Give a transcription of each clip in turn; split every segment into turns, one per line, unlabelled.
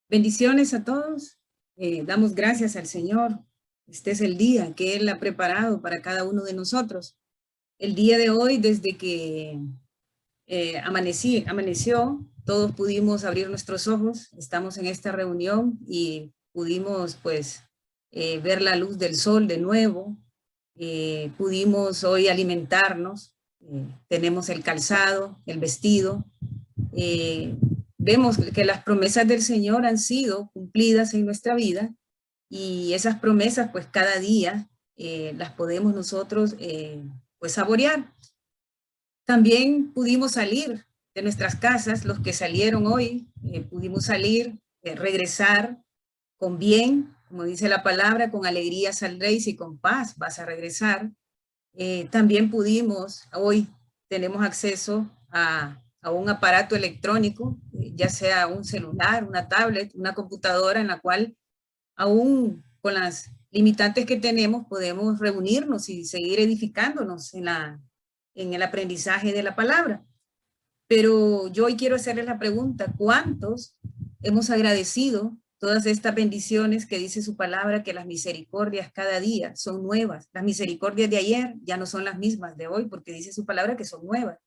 Bendiciones a todos. Damos gracias al Señor. Este es el día que Él ha preparado para cada uno de nosotros. El día de hoy, desde que amaneció, todos pudimos abrir nuestros ojos. Estamos en esta reunión y pudimos pues ver la luz del sol de nuevo. Pudimos hoy alimentarnos. Tenemos el calzado, el vestido. Vemos que las promesas del Señor han sido cumplidas en nuestra vida y esas promesas pues cada día las podemos nosotros pues saborear. También pudimos salir de nuestras casas, los que salieron hoy, pudimos salir, regresar con bien, como dice la palabra, con alegría saldréis y con paz vas a regresar. También pudimos, hoy tenemos acceso a un aparato electrónico, ya sea un celular, una tablet, una computadora en la cual aún con las limitantes que tenemos podemos reunirnos y seguir edificándonos en el aprendizaje de la palabra. Pero yo hoy quiero hacerles la pregunta, ¿cuántos hemos agradecido todas estas bendiciones que dice su palabra, que las misericordias cada día son nuevas? Las misericordias de ayer ya no son las mismas de hoy, porque dice su palabra que son nuevas.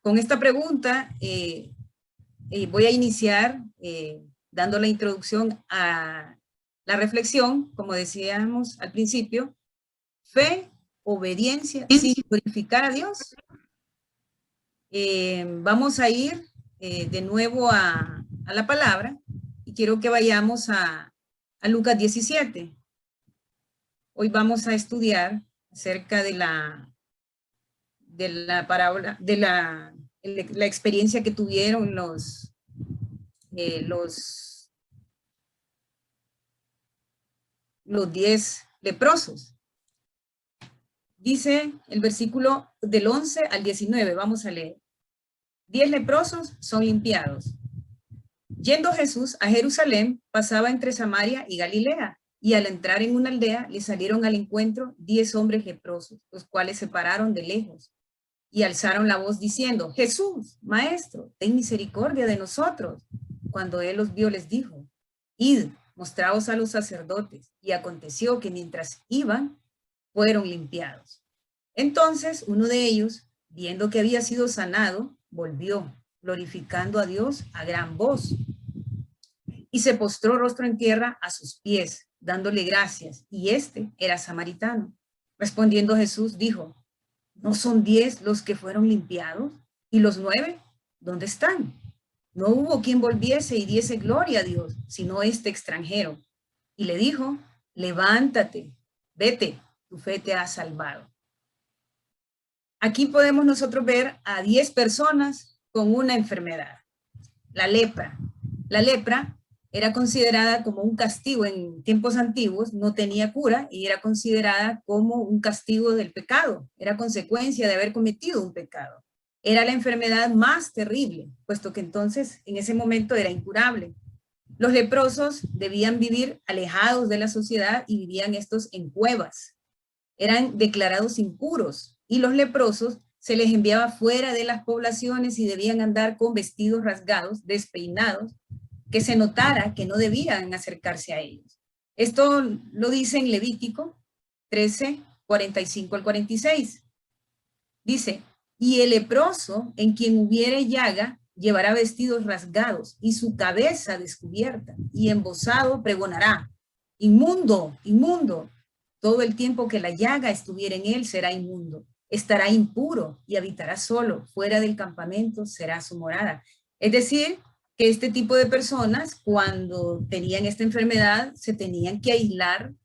Con esta pregunta voy a iniciar dando la introducción a la reflexión, como decíamos al principio, fe, obediencia, sin glorificar a Dios. Vamos a ir de nuevo a la palabra y quiero que vayamos a Lucas 17. Hoy vamos a estudiar acerca de la parábola, de la experiencia que tuvieron los 10 leprosos. Dice el versículo del 11 al 19, vamos a leer. 10 leprosos son limpiados. Yendo Jesús a Jerusalén, pasaba entre Samaria y Galilea, y al entrar en una aldea le salieron al encuentro 10 hombres leprosos, los cuales se pararon de lejos y alzaron la voz diciendo: Jesús, Maestro, ten misericordia de nosotros. Cuando él los vio, les dijo: Id, mostraos a los sacerdotes. Y aconteció que mientras iban, fueron limpiados. Entonces uno de ellos, viendo que había sido sanado, volvió, glorificando a Dios a gran voz, y se postró rostro en tierra a sus pies, dándole gracias, y este era samaritano. Respondiendo Jesús dijo: ¿no son 10 los que fueron limpiados? ¿Y los 9? ¿Dónde están? No hubo quien volviese y diese gloria a Dios, sino este extranjero. Y le dijo: levántate, vete, tu fe te ha salvado. Aquí podemos nosotros ver a 10 personas con una enfermedad, la lepra. La lepra era considerada como un castigo en tiempos antiguos, no tenía cura y era considerada como un castigo del pecado, era consecuencia de haber cometido un pecado. Era la enfermedad más terrible, puesto que entonces en ese momento era incurable. Los leprosos debían vivir alejados de la sociedad y vivían estos en cuevas. Eran declarados impuros y los leprosos se les enviaba fuera de las poblaciones y debían andar con vestidos rasgados, despeinados, que se notara que no debían acercarse a ellos. Esto lo dice en Levítico 13, 45 al 46. Dice: y el leproso en quien hubiere llaga llevará vestidos rasgados y su cabeza descubierta, y embozado pregonará: inmundo, inmundo. Todo el tiempo que la llaga estuviera en él será inmundo. Estará impuro y habitará solo. Fuera del campamento será su morada. Es decir, que este tipo de personas, cuando tenían esta enfermedad, se tenían que aislar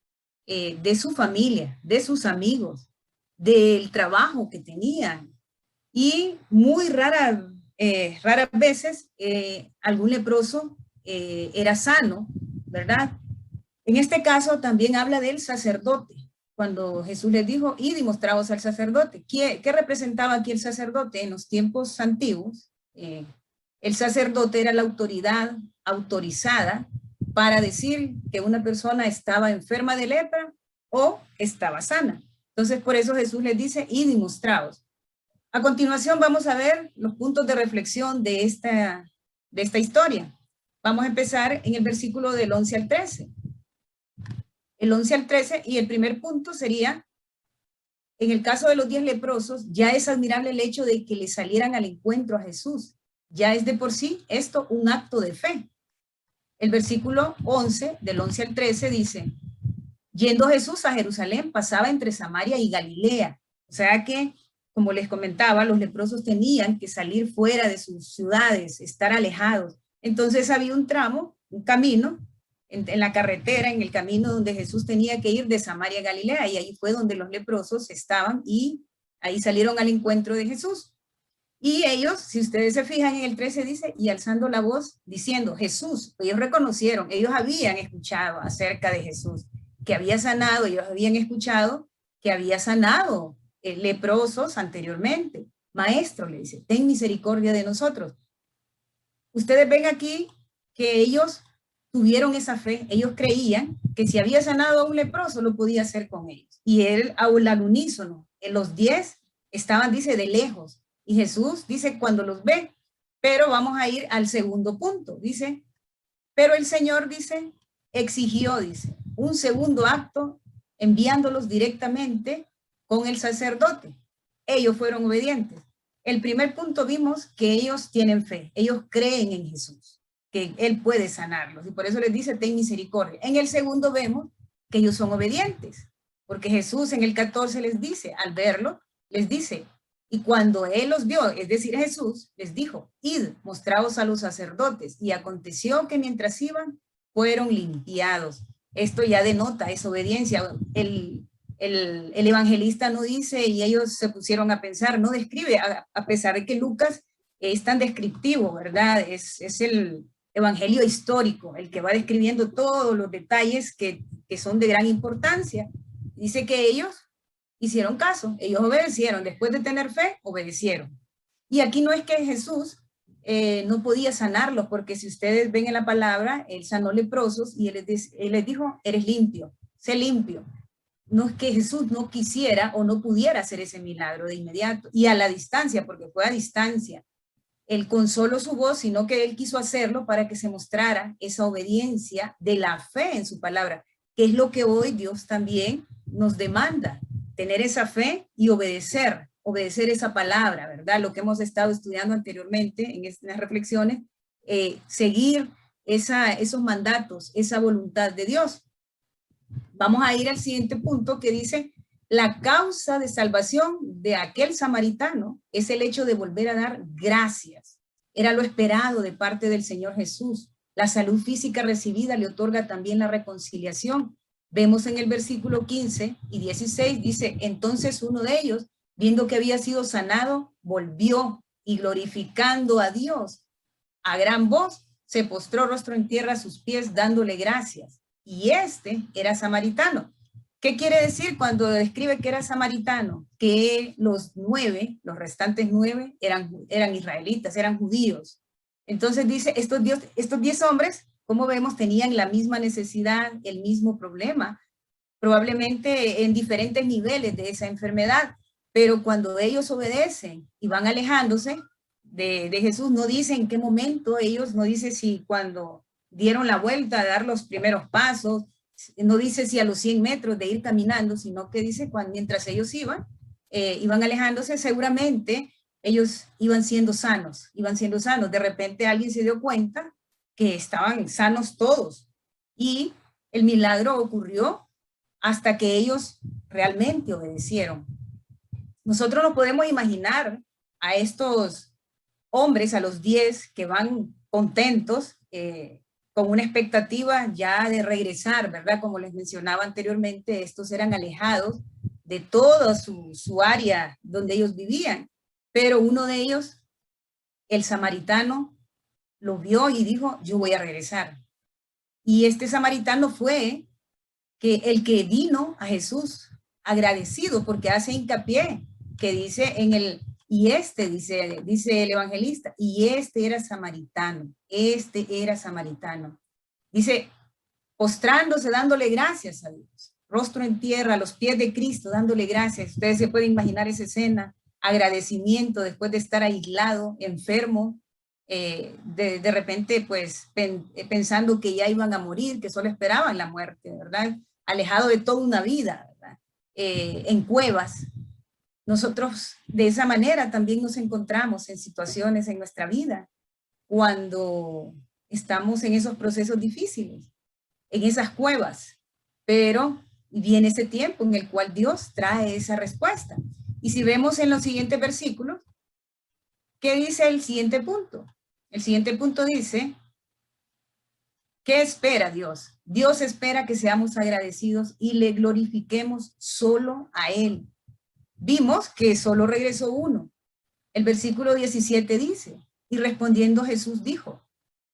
de su familia, de sus amigos, del trabajo que tenían. Y muy raras veces algún leproso era sano, ¿verdad? En este caso también habla del sacerdote, cuando Jesús les dijo: id y mostraos al sacerdote. ¿Qué representaba aquí el sacerdote? En los tiempos antiguos, el sacerdote era la autoridad autorizada para decir que una persona estaba enferma de lepra o estaba sana. Entonces, por eso Jesús les dice: id y mostraos. A continuación vamos a ver los puntos de reflexión de esta historia. Vamos a empezar en el versículo del 11 al 13. El 11 al 13, y el primer punto sería, en el caso de los 10 leprosos, ya es admirable el hecho de que le salieran al encuentro a Jesús. Ya es de por sí esto un acto de fe. El versículo 11, del 11 al 13, dice, yendo Jesús a Jerusalén, pasaba entre Samaria y Galilea. O sea que, como les comentaba, los leprosos tenían que salir fuera de sus ciudades, estar alejados. Entonces había un tramo, un camino, en la carretera, en el camino donde Jesús tenía que ir de Samaria a Galilea, y ahí fue donde los leprosos estaban, y ahí salieron al encuentro de Jesús. Y ellos, si ustedes se fijan en el 13 dice, y alzando la voz, diciendo, Jesús, ellos reconocieron, ellos habían escuchado acerca de Jesús, que había sanado, ellos habían escuchado que había sanado leprosos anteriormente. Maestro, le dice, ten misericordia de nosotros. Ustedes ven aquí que ellos tuvieron esa fe, ellos creían que si había sanado a un leproso, lo podía hacer con ellos. Y él, al unísono, en los 10 estaban, dice, de lejos. Y Jesús dice, cuando los ve, pero vamos a ir al segundo punto, dice, pero el Señor, dice, exigió, dice, un segundo acto, enviándolos directamente con el sacerdote. Ellos fueron obedientes. El primer punto vimos que ellos tienen fe, ellos creen en Jesús, que Él puede sanarlos, y por eso les dice, ten misericordia. En el segundo vemos que ellos son obedientes, porque Jesús en el 14 les dice, al verlo, les dice, y cuando Él los vio, es decir, Jesús, les dijo, id, mostraos a los sacerdotes, y aconteció que mientras iban, fueron limpiados. Esto ya denota, es obediencia. El evangelista no dice, y ellos se pusieron a pensar, no describe, a pesar de que Lucas es tan descriptivo, ¿verdad? Es el evangelio histórico, el que va describiendo todos los detalles que son de gran importancia. Dice que ellos hicieron caso, ellos obedecieron, después de tener fe, obedecieron. Y aquí no es que Jesús no podía sanarlos, porque si ustedes ven en la palabra, Él sanó leprosos y él les dijo, eres limpio, sé limpio. No es que Jesús no quisiera o no pudiera hacer ese milagro de inmediato, y a la distancia, porque fue a distancia. Él con solo su voz, sino que Él quiso hacerlo para que se mostrara esa obediencia de la fe en su palabra, que es lo que hoy Dios también nos demanda, tener esa fe y obedecer esa palabra, ¿verdad? Lo que hemos estado estudiando anteriormente en estas reflexiones, seguir esos mandatos, esa voluntad de Dios. Vamos a ir al siguiente punto que dice, la causa de salvación de aquel samaritano es el hecho de volver a dar gracias. Era lo esperado de parte del Señor Jesús. La salud física recibida le otorga también la reconciliación. Vemos en el versículo 15 y 16, dice, entonces uno de ellos, viendo que había sido sanado, volvió y glorificando a Dios a gran voz, se postró rostro en tierra a sus pies dándole gracias. Y este era samaritano. ¿Qué quiere decir cuando describe que era samaritano? Que los restantes 9 eran israelitas, eran judíos. Entonces dice, estos 10 hombres, como vemos, tenían la misma necesidad, el mismo problema, probablemente en diferentes niveles de esa enfermedad, pero cuando ellos obedecen y van alejándose de Jesús, no dice en qué momento, ellos no dice si cuando dieron la vuelta a dar los primeros pasos, no dice si a los 100 metros de ir caminando, sino que dice mientras ellos iban alejándose, seguramente ellos iban siendo sanos. De repente alguien se dio cuenta que estaban sanos todos y el milagro ocurrió hasta que ellos realmente obedecieron. Nosotros nos podemos imaginar a estos hombres, a los 10 que van contentos, con una expectativa ya de regresar, ¿verdad? Como les mencionaba anteriormente, estos eran alejados de toda su área donde ellos vivían, pero uno de ellos, el samaritano, lo vio y dijo, yo voy a regresar. Y este samaritano fue el que vino a Jesús agradecido, porque hace hincapié que dice dice el evangelista, y este era samaritano. Dice, postrándose, dándole gracias a Dios, rostro en tierra, a los pies de Cristo, dándole gracias. Ustedes se pueden imaginar esa escena, agradecimiento después de estar aislado, enfermo, de repente pues pensando que ya iban a morir, que solo esperaban la muerte, ¿verdad? Alejado de toda una vida, ¿verdad? En cuevas. Nosotros de esa manera también nos encontramos en situaciones en nuestra vida cuando estamos en esos procesos difíciles, en esas cuevas, pero viene ese tiempo en el cual Dios trae esa respuesta. Y si vemos en los siguientes versículos, ¿qué dice el siguiente punto? El siguiente punto dice, ¿qué espera Dios? Dios espera que seamos agradecidos y le glorifiquemos solo a Él. Vimos que solo regresó uno. El versículo 17 dice, y respondiendo Jesús dijo,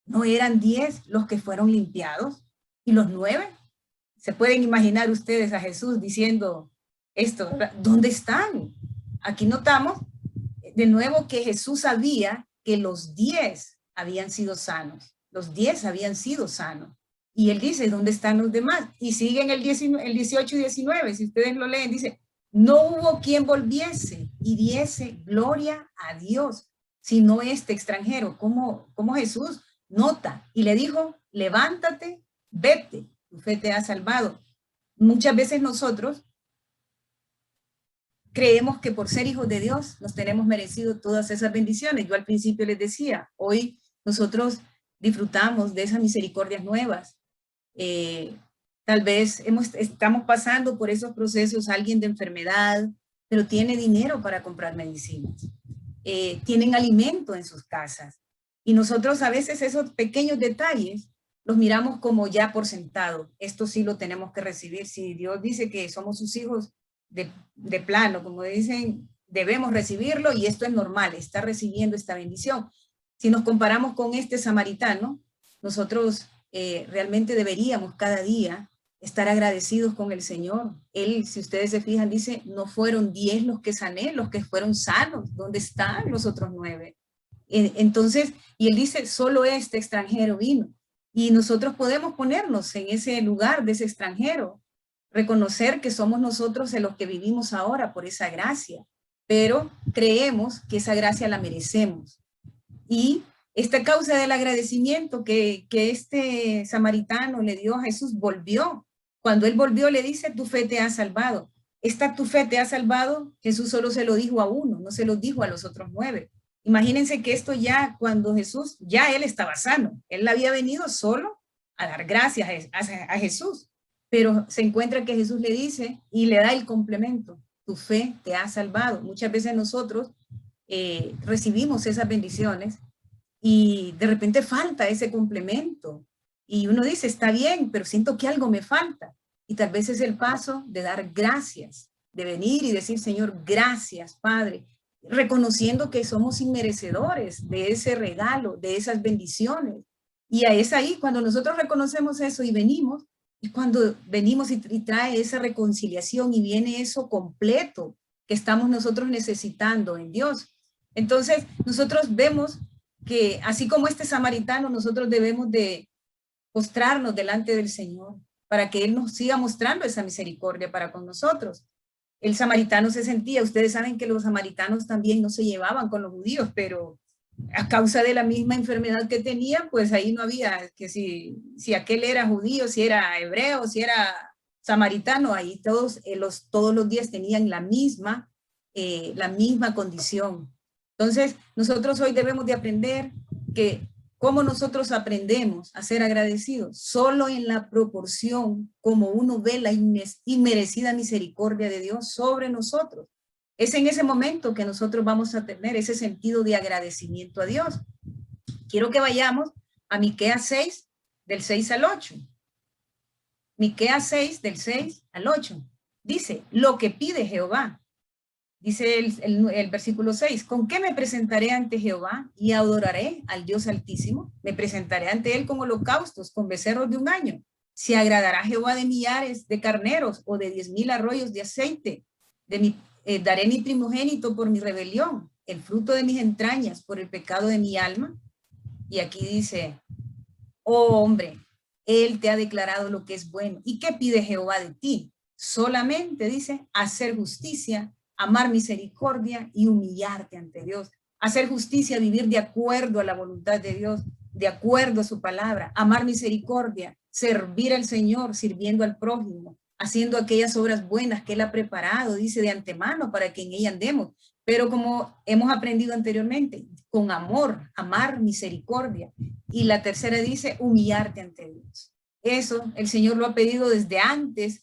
¿no eran 10 los que fueron limpiados? ¿Y los 9? ¿Se pueden imaginar ustedes a Jesús diciendo esto? ¿Dónde están? Aquí notamos de nuevo que Jesús sabía que los 10 habían sido sanos. Los 10 habían sido sanos. Y él dice, ¿dónde están los demás? Y siguen el 18 y 19, si ustedes lo leen, dice, no hubo quien volviese y diese gloria a Dios, sino este extranjero. Como Jesús nota y le dijo, levántate, vete, tu fe te ha salvado. Muchas veces nosotros creemos que por ser hijos de Dios nos tenemos merecido todas esas bendiciones. Yo al principio les decía, hoy nosotros disfrutamos de esas misericordias nuevas. Tal vez estamos pasando por esos procesos, alguien de enfermedad, pero tiene dinero para comprar medicinas. Tienen alimento en sus casas. Y nosotros a veces esos pequeños detalles los miramos como ya por sentado. Esto sí lo tenemos que recibir. Si Dios dice que somos sus hijos de plano, como dicen, debemos recibirlo y esto es normal, está recibiendo esta bendición. Si nos comparamos con este samaritano, nosotros realmente deberíamos cada día estar agradecidos con el Señor. Él, si ustedes se fijan, dice, no fueron 10 los que sané, los que fueron sanos. ¿Dónde están los otros 9? Entonces, y él dice, solo este extranjero vino. Y nosotros podemos ponernos en ese lugar de ese extranjero, reconocer que somos nosotros en los que vivimos ahora por esa gracia, pero creemos que esa gracia la merecemos. Y esta causa del agradecimiento que este samaritano le dio a Jesús volvió. Cuando él volvió le dice, tu fe te ha salvado. Esta tu fe te ha salvado, Jesús solo se lo dijo a uno, no se lo dijo a los otros 9. Imagínense que esto ya cuando Jesús, ya él estaba sano. Él había venido solo a dar gracias a Jesús. Pero se encuentra que Jesús le dice y le da el complemento, tu fe te ha salvado. Muchas veces nosotros recibimos esas bendiciones y de repente falta ese complemento. Y uno dice, está bien, pero siento que algo me falta. Y tal vez es el paso de dar gracias, de venir y decir, Señor, gracias, Padre, reconociendo que somos inmerecedores de ese regalo, de esas bendiciones. Y es ahí cuando nosotros reconocemos eso y venimos, y cuando venimos y trae esa reconciliación y viene eso completo que estamos nosotros necesitando en Dios. Entonces, nosotros vemos que así como este samaritano, nosotros debemos de postrarnos delante del Señor para que Él nos siga mostrando esa misericordia para con nosotros. El samaritano se sentía, ustedes saben que los samaritanos también no se llevaban con los judíos, pero a causa de la misma enfermedad que tenían, pues ahí no había que si aquel era judío, si era hebreo, si era samaritano, ahí todos los días tenían la misma condición. Entonces, nosotros hoy debemos de aprender que cómo nosotros aprendemos a ser agradecidos, solo en la proporción como uno ve la inmerecida misericordia de Dios sobre nosotros. Es en ese momento que nosotros vamos a tener ese sentido de agradecimiento a Dios. Quiero que vayamos a Miqueas 6, del 6 al 8. Miqueas 6, del 6 al 8. Dice, lo que pide Jehová. Dice el versículo 6, ¿con qué me presentaré ante Jehová y adoraré al Dios Altísimo? Me presentaré ante él con holocaustos, con becerros de un año. ¿Se agradará Jehová de millares de carneros o de 10,000 arroyos de aceite? Daré mi primogénito por mi rebelión, el fruto de mis entrañas por el pecado de mi alma. Y aquí dice, oh hombre, él te ha declarado lo que es bueno. ¿Y qué pide Jehová de ti? Solamente dice, hacer justicia, amar misericordia y humillarte ante Dios. hacer justicia, vivir de acuerdo a la voluntad de Dios, de acuerdo a su palabra, amar misericordia, servir al Señor, sirviendo al prójimo, haciendo aquellas obras buenas que Él ha preparado, dice, de antemano para que en ella andemos. Pero como hemos aprendido anteriormente, con amor, amar misericordia. Y la tercera dice, humillarte ante Dios. Eso el Señor lo ha pedido desde antes,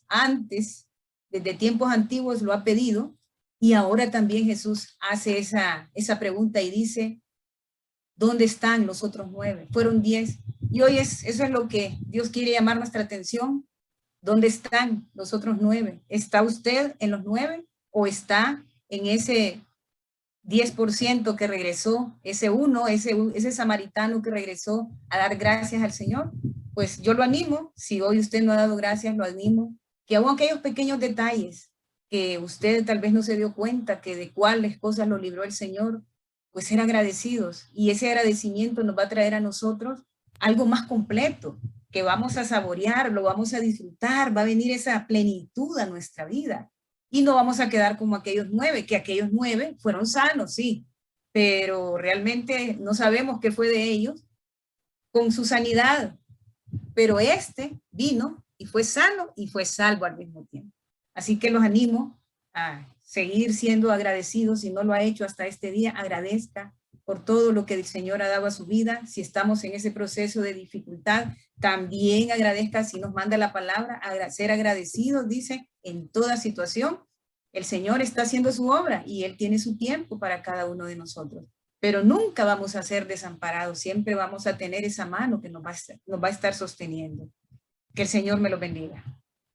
desde tiempos antiguos lo ha pedido. Y ahora también Jesús hace esa pregunta y dice, ¿dónde están los otros 9? Fueron 10. Y hoy eso es lo que Dios quiere llamar nuestra atención. ¿Dónde están los otros 9? ¿Está usted en los 9 o está en ese 10% que regresó, ese samaritano que regresó a dar gracias al Señor? Pues yo lo animo, si hoy usted no ha dado gracias, lo animo, que aún aquellos pequeños detalles que usted tal vez no se dio cuenta que de cuáles cosas lo libró el Señor, pues ser agradecidos. Y ese agradecimiento nos va a traer a nosotros algo más completo, que vamos a saborear, lo vamos a disfrutar, va a venir esa plenitud a nuestra vida. Y no vamos a quedar como aquellos 9, que aquellos 9 fueron sanos, sí, pero realmente no sabemos qué fue de ellos con su sanidad. Pero este vino y fue sano y fue salvo al mismo tiempo. Así que los animo a seguir siendo agradecidos. Si no lo ha hecho hasta este día, agradezca por todo lo que el Señor ha dado a su vida. Si estamos en ese proceso de dificultad, también agradezca si nos manda la palabra, ser agradecidos, dice, en toda situación. El Señor está haciendo su obra y Él tiene su tiempo para cada uno de nosotros. Pero nunca vamos a ser desamparados, siempre vamos a tener esa mano que nos va a estar sosteniendo. Que el Señor me lo bendiga.